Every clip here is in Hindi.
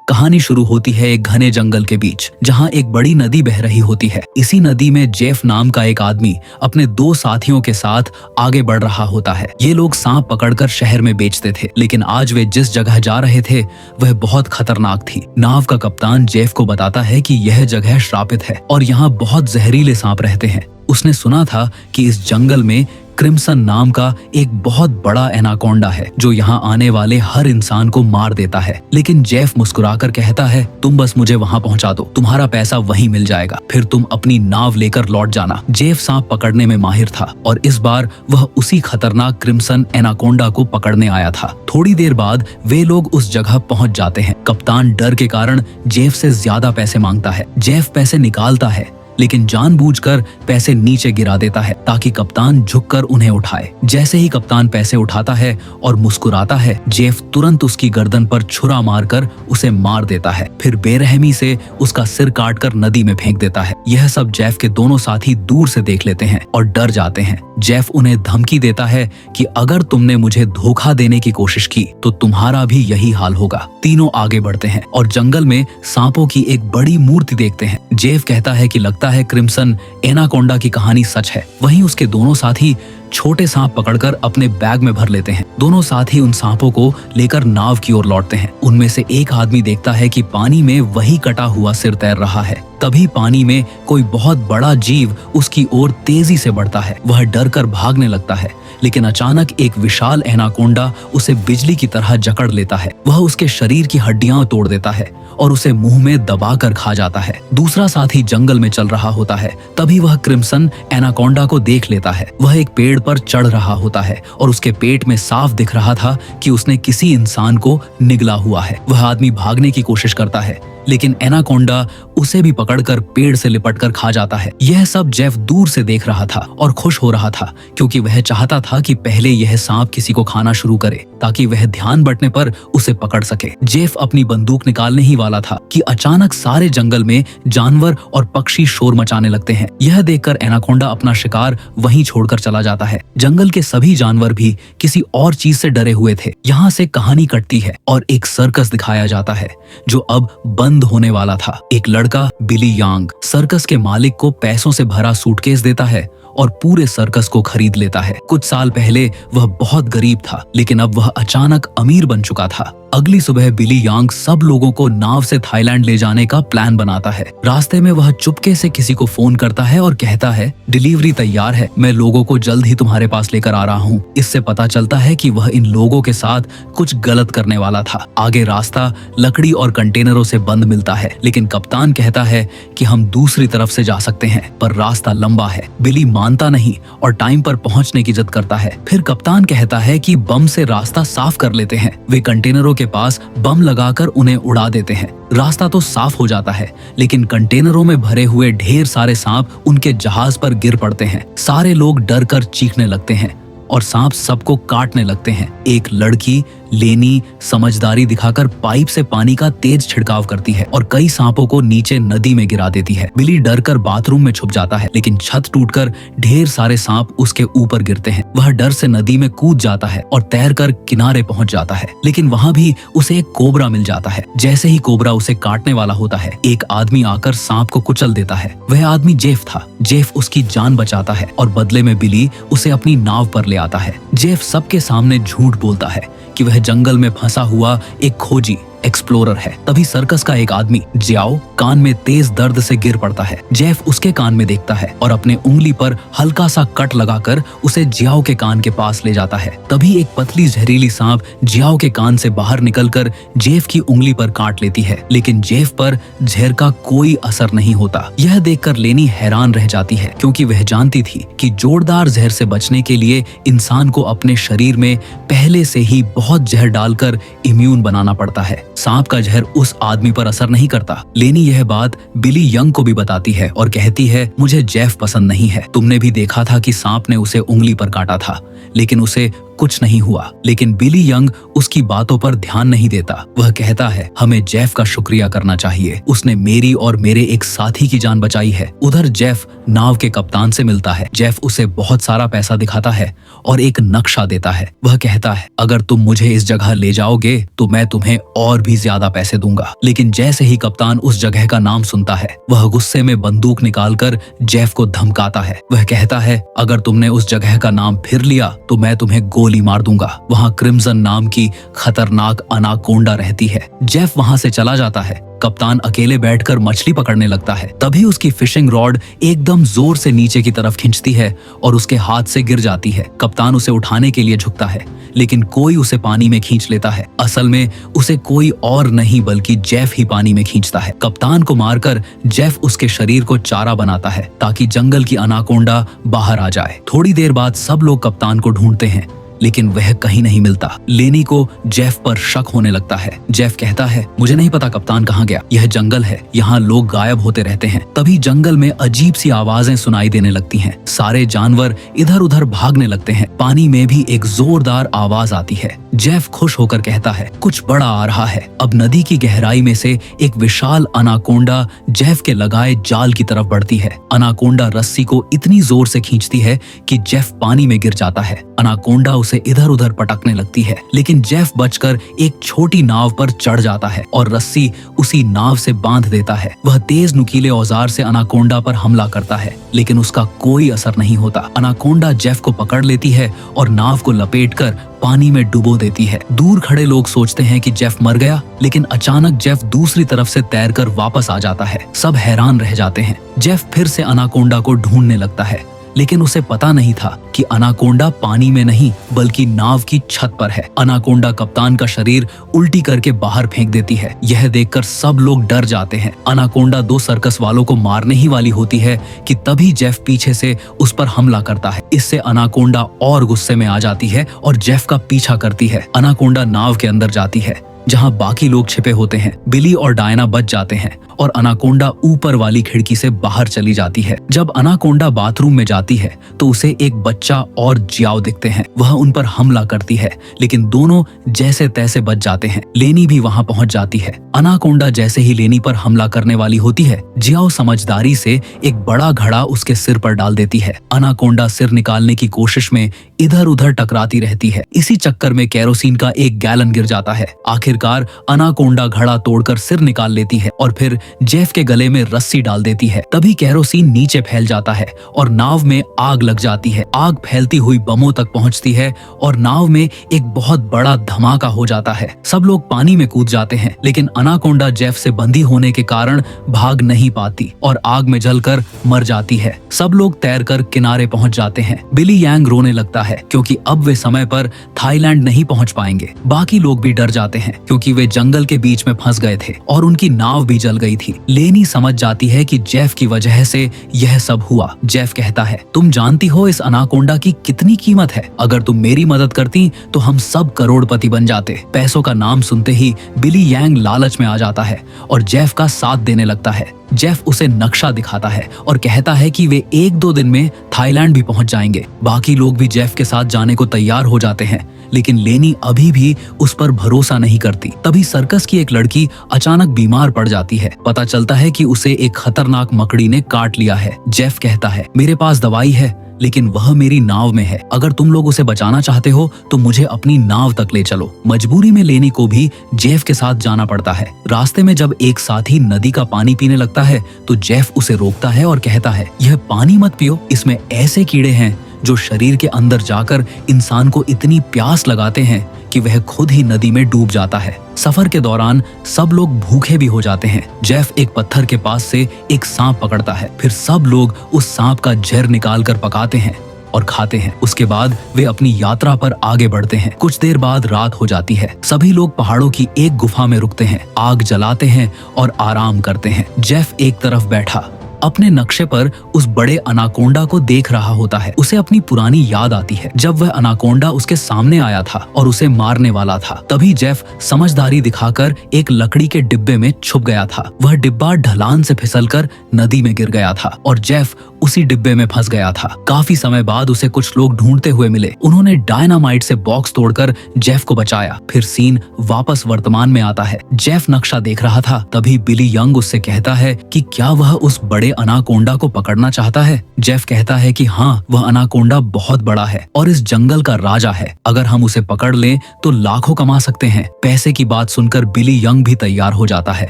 कहानी शुरू होती है एक घने जंगल के बीच, जहाँ एक बड़ी नदी बह रही होती है। इसी नदी में जेफ नाम का एक आदमी अपने दो साथियों के साथ आगे बढ़ रहा होता है। ये लोग सांप पकड़कर शहर में बेचते थे, लेकिन आज वे जिस जगह जा रहे थे वह बहुत खतरनाक थी। नाव का कप्तान जेफ को बताता है कि यह जगह श्रापित है और यहाँ बहुत जहरीले सांप रहते हैं। उसने सुना था कि इस जंगल में क्रिम्सन नाम का एक बहुत बड़ा एनाकोंडा है जो यहाँ आने वाले हर इंसान को मार देता है। लेकिन जेफ मुस्कुराकर कहता है, तुम बस मुझे वहाँ पहुँचा दो, तुम्हारा पैसा वहीं मिल जाएगा, फिर तुम अपनी नाव लेकर लौट जाना। जेफ सांप पकड़ने में माहिर था और इस बार वह उसी खतरनाक क्रिम्सन एनाकोंडा को पकड़ने आया था। थोड़ी देर बाद वे लोग उस जगह पहुँच जाते हैं। कप्तान डर के कारण जेफ से ज्यादा पैसे मांगता है। जेफ पैसे निकालता है, लेकिन जानबूझकर पैसे नीचे गिरा देता है ताकि कप्तान झुककर उन्हें उठाए। जैसे ही कप्तान पैसे उठाता है और मुस्कुराता है, जेफ तुरंत उसकी गर्दन पर छुरा मारकर उसे मार देता है, फिर बेरहमी से उसका सिर काटकर नदी में फेंक देता है। यह सब जेफ के दोनों साथी दूर से देख लेते हैं और डर जाते हैं। जेफ उन्हें धमकी देता है कि अगर तुमने मुझे धोखा देने की कोशिश की तो तुम्हारा भी यही हाल होगा। तीनों आगे बढ़ते हैं और जंगल में सांपों की एक बड़ी मूर्ति देखते हैं। जेफ कहता है कि लगता है क्रिम्सन एनाकोंडा की कहानी सच है। वहीं उसके दोनों साथी छोटे सांप पकड़कर अपने बैग में भर लेते हैं। दोनों साथी उन सांपों को लेकर नाव की ओर लौटते हैं। उनमें से एक आदमी देखता है कि पानी में वही कटा हुआ सिर तैर रहा है। तभी पानी में कोई बहुत बड़ा जीव उसकी ओर तेजी से बढ़ता है। वह डर कर भागने लगता है, लेकिन अचानक एक विशाल एनाकोंडा उसे बिजली की तरह जकड़ लेता है। वह उसके शरीर की हड्डियां तोड़ देता है और उसे मुंह में दबाकर खा जाता है। दूसरा साथी जंगल में चल रहा होता है। तभी वह क्रिम्सन एनाकोंडा को देख लेता है। वह एक पेड़ पर चढ़ रहा होता है और उसके पेट में साफ दिख रहा था कि उसने किसी इंसान को निगला हुआ है। वह आदमी भागने की कोशिश करता है, लेकिन एनाकोंडा उसे भी पकड़कर पेड़ से लिपटकर खा जाता है। यह सब जेफ दूर से देख रहा था और खुश हो रहा था, क्योंकि वह चाहता था कि पहले यह सांप किसी को खाना शुरू करे ताकि वह ध्यान बंटने पर उसे पकड़ सके। जेफ अपनी बंदूक निकालने ही वाला था कि अचानक सारे जंगल में जानवर और पक्षी शोर मचाने लगते हैं। यह देखकर एनाकोंडा अपना शिकार वहीं छोड़कर चला जाता है। जंगल के सभी जानवर भी किसी और चीज से डरे हुए थे। यहाँ से कहानी कटती है और एक सर्कस दिखाया जाता है जो अब बंद होने वाला था। एक लड़का बिली यांग सर्कस के मालिक को पैसों से भरा सूटकेस देता है और पूरे सर्कस को खरीद लेता है। कुछ साल पहले वह बहुत गरीब था, लेकिन अब वह अचानक अमीर बन चुका था। अगली सुबह बिली यांग सब लोगों को नाव से थाईलैंड ले जाने का प्लान बनाता है। रास्ते में वह चुपके से किसी को फोन करता है और कहता है, डिलीवरी तैयार है, मैं लोगों को जल्द ही तुम्हारे पास लेकर आ रहा हूँ। इससे पता चलता है कि वह इन लोगों के साथ कुछ गलत करने वाला था। आगे रास्ता लकड़ी और कंटेनरों से बंद मिलता है, लेकिन कप्तान कहता है कि हम दूसरी तरफ से जा सकते हैं, पर रास्ता लंबा है। बिली मानता नहीं और टाइम पर पहुंचने की जिद करता है। फिर कप्तान कहता है कि बम से रास्ता साफ कर लेते हैं। वे कंटेनरों के पास बम लगाकर उन्हें उड़ा देते हैं। रास्ता तो साफ हो जाता है, लेकिन कंटेनरों में भरे हुए ढेर सारे सांप उनके जहाज पर गिर पड़ते हैं। सारे लोग डर कर चीखने लगते हैं और सांप सबको काटने लगते हैं। एक लड़की लेनी समझदारी दिखाकर पाइप से पानी का तेज छिड़काव करती है और कई सांपों को नीचे नदी में गिरा देती है। बिली डर कर बाथरूम में छुप जाता है, लेकिन छत टूटकर ढेर सारे सांप उसके ऊपर गिरते हैं। वह डर से नदी में कूद जाता है और तैरकर किनारे पहुंच जाता है, लेकिन वहां भी उसे एक कोबरा मिल जाता है। जैसे ही कोबरा उसे काटने वाला होता है, एक आदमी आकर सांप को कुचल देता है। वह आदमी जेफ था। जेफ उसकी जान बचाता है और बदले में बिली उसे अपनी नाव पर ले आता है। जेफ सबके सामने झूठ बोलता है कि वह जंगल में फंसा हुआ एक खोजी एक्सप्लोरर है। तभी सर्कस का एक आदमी जियाओ कान में तेज दर्द से गिर पड़ता है। जेफ उसके कान में देखता है और अपने उंगली पर हल्का सा कट लगाकर उसे जियाओ के कान के पास ले जाता है। तभी एक पतली जहरीली सांप जियाओ के कान से बाहर निकलकर जेफ की उंगली पर काट लेती है, लेकिन जेफ पर जहर का कोई असर नहीं होता। यह देखकर लेनी हैरान रह जाती है, क्योंकि वह जानती थी कि जोरदार जहर से बचने के लिए इंसान को अपने शरीर में पहले से ही बहुत जहर डालकर इम्यून बनाना पड़ता है। सांप का जहर उस आदमी पर असर नहीं करता। लेनी यह बात बिली यंग को भी बताती है और कहती है, मुझे जेफ पसंद नहीं है। तुमने भी देखा था कि सांप ने उसे उंगली पर काटा था, लेकिन उसे कुछ नहीं हुआ। लेकिन बिली यंग उसकी बातों पर ध्यान नहीं देता। वह कहता है, हमें जेफ का शुक्रिया करना चाहिए, उसने मेरी और मेरे एक साथी की जान बचाई है। उधर जेफ नाव के कप्तान से मिलता है। जेफ उसे बहुत सारा पैसा दिखाता है और एक नक्शा देता है। वह कहता है, अगर तुम मुझे इस जगह ले जाओगे तो मैं तुम्हें और भी ज्यादा पैसे दूंगा। लेकिन जैसे ही कप्तान उस जगह का नाम सुनता है, वह गुस्से में बंदूक निकालकर जेफ को धमकाता है। वह कहता है, अगर तुमने उस जगह का नाम फिर लिया तो मैं तुम्हें गोली मार दूंगा। वहाँ क्रिम्सन नाम की खतरनाक अनाकोंडा रहती है। जेफ वहाँ से चला जाता है। कप्तान अकेले बैठकर मछली पकड़ने लगता है। तभी उसकी फिशिंग रॉड एकदम जोर से नीचे की तरफ खींचती है और उसके हाथ से गिर जाती है। कप्तान उसे उठाने के लिए झुकता है, लेकिन कोई उसे पानी में खींच लेता है। असल में उसे कोई और नहीं बल्कि जेफ ही पानी में खींचता है। कप्तान को मारकर जेफ उसके शरीर को चारा बनाता है ताकि जंगल की अनाकोंडा बाहर आ जाए। थोड़ी देर बाद सब लोग कप्तान को ढूंढते हैं, लेकिन वह कहीं नहीं मिलता। लेनी को जेफ पर शक होने लगता है। जेफ कहता है, मुझे नहीं पता कप्तान कहाँ गया, यह जंगल है, यहाँ लोग गायब होते रहते हैं। तभी जंगल में अजीब सी आवाजें सुनाई देने लगती हैं। सारे जानवर इधर उधर भागने लगते हैं। पानी में भी एक जोरदार आवाज आती है। जेफ खुश होकर कहता है, कुछ बड़ा आ रहा है। अब नदी की गहराई में से एक विशाल अनाकोंडा जेफ के लगाए जाल की तरफ बढ़ती है। अनाकोंडा रस्सी को इतनी जोर से खींचती है कि जेफ पानी में गिर जाता है। अनाकोंडा उसे इधर उधर पटकने लगती है, लेकिन जेफ बचकर एक छोटी नाव पर चढ़ जाता है और रस्सी उसी नाव से बांध देता है। वह तेज नुकीले औजार से अनाकोंडा पर हमला करता है, लेकिन उसका कोई असर नहीं होता। अनाकोंडा जेफ को पकड़ लेती है और नाव को लपेटकर पानी में डुबो देती है। दूर खड़े लोग सोचते हैं कि जेफ मर गया, लेकिन अचानक जेफ दूसरी तरफ से तैरकर वापस आ जाता है। सब हैरान रह जाते हैं। जेफ फिर से अनाकोंडा को ढूंढने लगता है, लेकिन उसे पता नहीं था कि अनाकोंडा पानी में नहीं बल्कि नाव की छत पर है। अनाकोंडा कप्तान का शरीर उल्टी करके बाहर फेंक देती है। यह देखकर सब लोग डर जाते हैं। अनाकोंडा 2 सर्कस वालों को मारने ही वाली होती है कि तभी जेफ पीछे से उस पर हमला करता है। इससे अनाकोंडा और गुस्से में आ जाती है और जेफ का पीछा करती है। अनाकोंडा नाव के अंदर जाती है जहाँ बाकी लोग छिपे होते हैं। बिली और डायना बच जाते हैं और अनाकोंडा ऊपर वाली खिड़की से बाहर चली जाती है। जब अनाकोंडा बाथरूम में जाती है तो उसे एक बच्चा और जियाओ दिखते हैं। वह उन पर हमला करती है, लेकिन दोनों जैसे तैसे बच जाते हैं। लेनी भी वहाँ पहुँच जाती है। अनाकोंडा जैसे ही लेनी पर हमला करने वाली होती है, जियाओ समझदारी से एक बड़ा घड़ा उसके सिर पर डाल देती है। अनाकोंडा सिर निकालने की कोशिश में इधर उधर टकराती रहती है। इसी चक्कर में केरोसिन का 1 गैलन गिर जाता है। आखिरकार अनाकोंडा घड़ा तोड़कर सिर निकाल लेती है और फिर जेफ के गले में रस्सी डाल देती है। तभी केरोसिन नीचे फैल जाता है और नाव में आग लग जाती है। आग फैलती हुई बमों तक पहुंचती है और नाव में एक बहुत बड़ा धमाका हो जाता है। सब लोग पानी में कूद जाते हैं, लेकिन अनाकोंडा जेफ से बंधी होने के कारण भाग नहीं पाती और आग में जलकर मर जाती है। सब लोग तैरकर किनारे पहुंच जाते हैं। बिली यांग रोने लगता है क्योंकि अब वे समय पर थाईलैंड नहीं पहुंच पाएंगे। बाकी लोग भी डर जाते हैं क्योंकि वे जंगल के बीच में फंस गए थे और उनकी नाव भी जल गई थी। लेनी समझ जाती है कि जेफ की वजह से यह सब हुआ। जेफ कहता है, तुम जानती हो इस अनाकोंडा की कितनी कीमत है? अगर तुम मेरी मदद करती तो हम सब करोड़पति बन जाते। पैसों का नाम सुनते ही बिली यांग लालच में आ जाता है और जेफ का साथ देने लगता है। जेफ उसे नक्शा दिखाता है और कहता है कि वे 1-2 दिन में थाईलैंड भी पहुंच जाएंगे। बाकी लोग भी जेफ के साथ जाने को तैयार हो जाते हैं, लेकिन लेनी अभी भी उस पर भरोसा नहीं करती। तभी सर्कस की एक लड़की अचानक बीमार पड़ जाती है। पता चलता है कि उसे एक खतरनाक मकड़ी ने काट लिया है। जेफ कहता है, मेरे पास दवाई है, लेकिन वह मेरी नाव में है। अगर तुम लोग उसे बचाना चाहते हो तो मुझे अपनी नाव तक ले चलो। मजबूरी में लेनी को भी जेफ के साथ जाना पड़ता है। रास्ते में जब एक साथी नदी का पानी पीने लगता है तो जेफ उसे रोकता है और कहता है, यह पानी मत पियो, इसमें ऐसे कीड़े हैं जो शरीर के अंदर जाकर इंसान को इतनी प्यास लगाते हैं कि वह खुद ही नदी में डूब जाता है। सफर के दौरान सब लोग भूखे भी हो जाते हैं। जेफ एक पत्थर के पास से एक सांप पकड़ता है। फिर सब लोग उस सांप का जहर निकालकर पकाते हैं और खाते हैं। उसके बाद वे अपनी यात्रा पर आगे बढ़ते हैं। कुछ देर बाद रात हो जाती है। सभी लोग पहाड़ों की एक गुफा में रुकते हैं, आग जलाते हैं और आराम करते हैं। जेफ एक तरफ बैठा अपने नक्शे पर उस बड़े अनाकोंडा को देख रहा होता है। उसे अपनी पुरानी याद आती है जब वह अनाकोंडा उसके सामने आया था और उसे मारने वाला था। तभी जेफ समझदारी दिखाकर एक लकड़ी के डिब्बे में छुप गया था। वह डिब्बा ढलान से फिसलकर नदी में गिर गया था और जेफ उसी डिब्बे में फंस गया था। काफी समय बाद उसे कुछ लोग ढूंढते हुए मिले। उन्होंने डायनामाइट से बॉक्स तोड़कर जेफ को बचाया। फिर सीन वापस वर्तमान में आता है। जेफ नक्शा देख रहा था, तभी बिली यंग उससे कहता है कि क्या वह उस बड़े अनाकोंडा को पकड़ना चाहता है। जेफ कहता है कि हाँ, वह अनाकोंडा बहुत बड़ा है और इस जंगल का राजा है। अगर हम उसे पकड़ लें तो लाखों कमा सकते हैं। पैसे की बात सुनकर बिली यंग भी तैयार हो जाता है।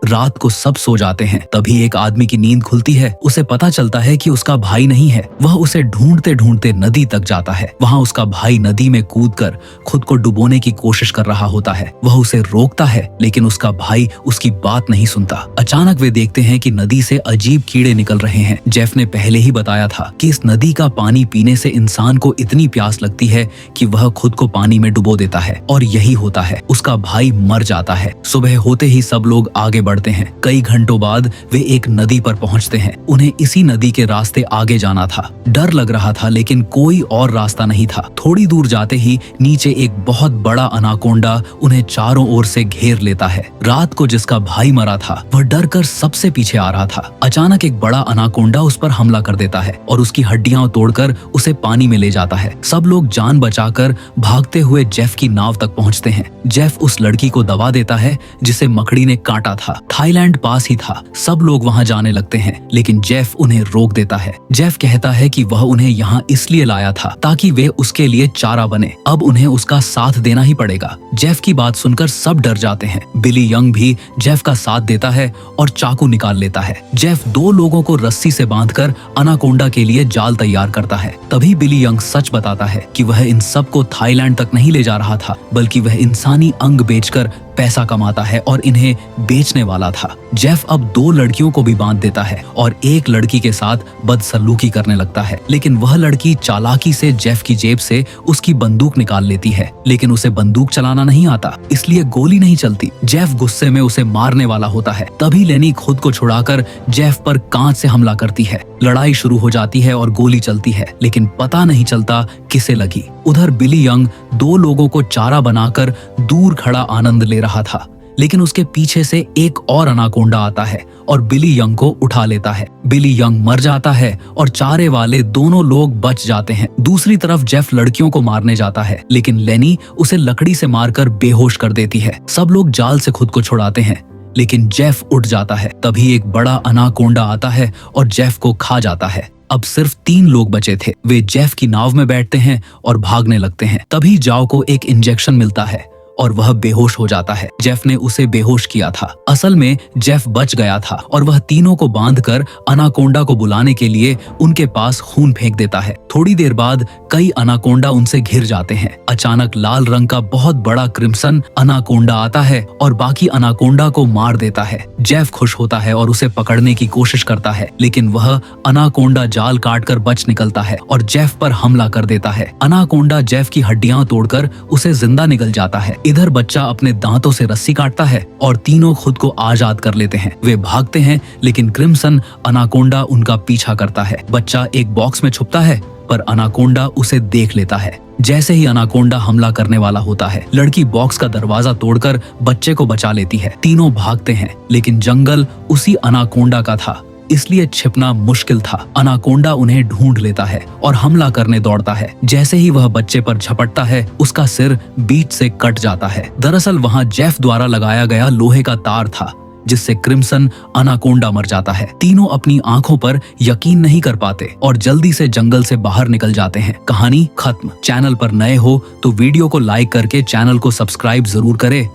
रात को सब सो जाते हैं। तभी एक आदमी की नींद खुलती है। उसे पता चलता है कि उसका भाई नहीं है। वह उसे ढूंढते ढूंढते नदी तक जाता है। वहाँ उसका भाई नदी में कूदकर खुद को डुबोने की कोशिश कर रहा होता है। वह उसे रोकता है, लेकिन उसका भाई उसकी बात नहीं सुनता। अचानक वे देखते हैं कि नदी से अजीब कीड़े निकल रहे हैं। जेफ ने पहले ही बताया था कि इस नदी का पानी पीने से इंसान को इतनी प्यास लगती है कि वह खुद को पानी में डुबो देता है, और यही होता है। उसका भाई मर जाता है। सुबह होते ही सब लोग आगे बढ़ते हैं। कई घंटों बाद वे एक नदी पर पहुंचते हैं। उन्हें इसी नदी के रास्ते आगे जाना था। डर लग रहा था, लेकिन कोई और रास्ता नहीं था। थोड़ी दूर जाते ही नीचे एक बहुत बड़ा अनाकोंडा उन्हें चारों ओर से घेर लेता है। रात को जिसका भाई मरा था वह डर कर सबसे पीछे आ रहा था। अचानक एक बड़ा अनाकोंडा उस पर हमला कर देता है और उसकी हड्डियां तोड़कर उसे पानी में ले जाता है। सब लोग जान बचाकर भागते हुए जेफ की नाव तक पहुंचते हैं। जेफ उस लड़की को दबा देता है जिसे मकड़ी ने काटा था। थाईलैंड पास ही था। सब लोग वहां जाने लगते हैं, लेकिन जेफ उन्हें रोक देता है। जेफ कहता है कि वह उन्हें यहाँ इसलिए लाया था ताकि वे उसके लिए चारा बने। अब उन्हें उसका साथ देना ही पड़ेगा। जेफ की बात सुनकर सब डर जाते हैं। बिली यंग भी जेफ का साथ देता है और चाकू निकाल लेता है। जेफ 2 लोगों को रस्सी से बांधकर अनाकोंडा के लिए जाल तैयार करता है। तभी बिली यंग सच बताता है कि वह इन सबको थाईलैंड तक नहीं ले जा रहा था, बल्कि वह इंसानी अंग बेचकर पैसा कमाता है और इन्हें बेचने वाला था। जेफ अब 2 लड़कियों को भी बांध देता है और एक लड़की के साथ बदसलूकी करने लगता है, लेकिन वह लड़की चालाकी से जेफ की जेब से उसकी बंदूक निकाल लेती है, लेकिन उसे बंदूक चलाना नहीं आता, इसलिए गोली नहीं चलती। जेफ गुस्से में उसे मारने वाला होता है। तभी लेनी खुद को छुड़ाकर जेफ पर कांच से हमला करती है। लड़ाई शुरू हो जाती है और गोली चलती है, लेकिन पता नहीं चलता किसे लगी। उधर बिली यंग 2 लोगों को चारा बनाकर दूर खड़ा आनंद ले रहा था, लेकिन उसके पीछे से एक और अनाकोंडा आता है और बिली यंग को उठा लेता है। बिली यंग मर जाता है और चारे वाले दोनों लोग बच जाते हैं। दूसरी तरफ जेफ लड़कियों को मारने जाता है, लेकिन लेनी उसे लकड़ी से मारकर बेहोश कर देती है। सब लोग जाल से खुद को छुड़ाते हैं, लेकिन जेफ उठ जाता है। तभी एक बड़ा अनाकोंडा आता है और जेफ को खा जाता है। अब सिर्फ 3 लोग बचे थे। वे जेफ की नाव में बैठते हैं और भागने लगते हैं। तभी जाओ को एक इंजेक्शन मिलता है और वह बेहोश हो जाता है। जेफ ने उसे बेहोश किया था। असल में जेफ बच गया था और वह तीनों को बांधकर अनाकोंडा को बुलाने के लिए उनके पास खून फेंक देता है। थोड़ी देर बाद कई अनाकोंडा उनसे घिर जाते हैं। अचानक लाल रंग का बहुत बड़ा क्रिम्सन अनाकोंडा आता है और बाकी अनाकोंडा को मार देता है। जेफ खुश होता है और उसे पकड़ने की कोशिश करता है, लेकिन वह अनाकोंडा जाल काटकर बच निकलता है और जेफ पर हमला कर देता है। अनाकोंडा जेफ की हड्डियां तोड़कर उसे जिंदा निकल जाता है। इधर बच्चा अपने दांतों से रस्सी काटता है और तीनों खुद को आजाद कर लेते हैं। वे भागते हैं, लेकिन क्रिम्सन अनाकोंडा उनका पीछा करता है। बच्चा एक बॉक्स में छुपता है, पर अनाकोंडा उसे देख लेता है। जैसे ही अनाकोंडा हमला करने वाला होता है, लड़की बॉक्स का दरवाजा तोड़कर बच्चे को बचा लेती है। तीनों भागते हैं, लेकिन जंगल उसी अनाकोंडा का था, इसलिए छिपना मुश्किल था। अनाकोंडा उन्हें ढूंढ लेता है और हमला करने दौड़ता है। जैसे ही वह बच्चे पर झपटता है, उसका सिर बीच से कट जाता है। दरअसल वहां जेफ द्वारा लगाया गया लोहे का तार था, जिससे क्रिम्सन अनाकोंडा मर जाता है। तीनों अपनी आंखों पर यकीन नहीं कर पाते और जल्दी से जंगल से बाहर निकल जाते हैं। कहानी खत्म। चैनल पर नए हो तो वीडियो को लाइक करके चैनल को सब्सक्राइब जरूर करें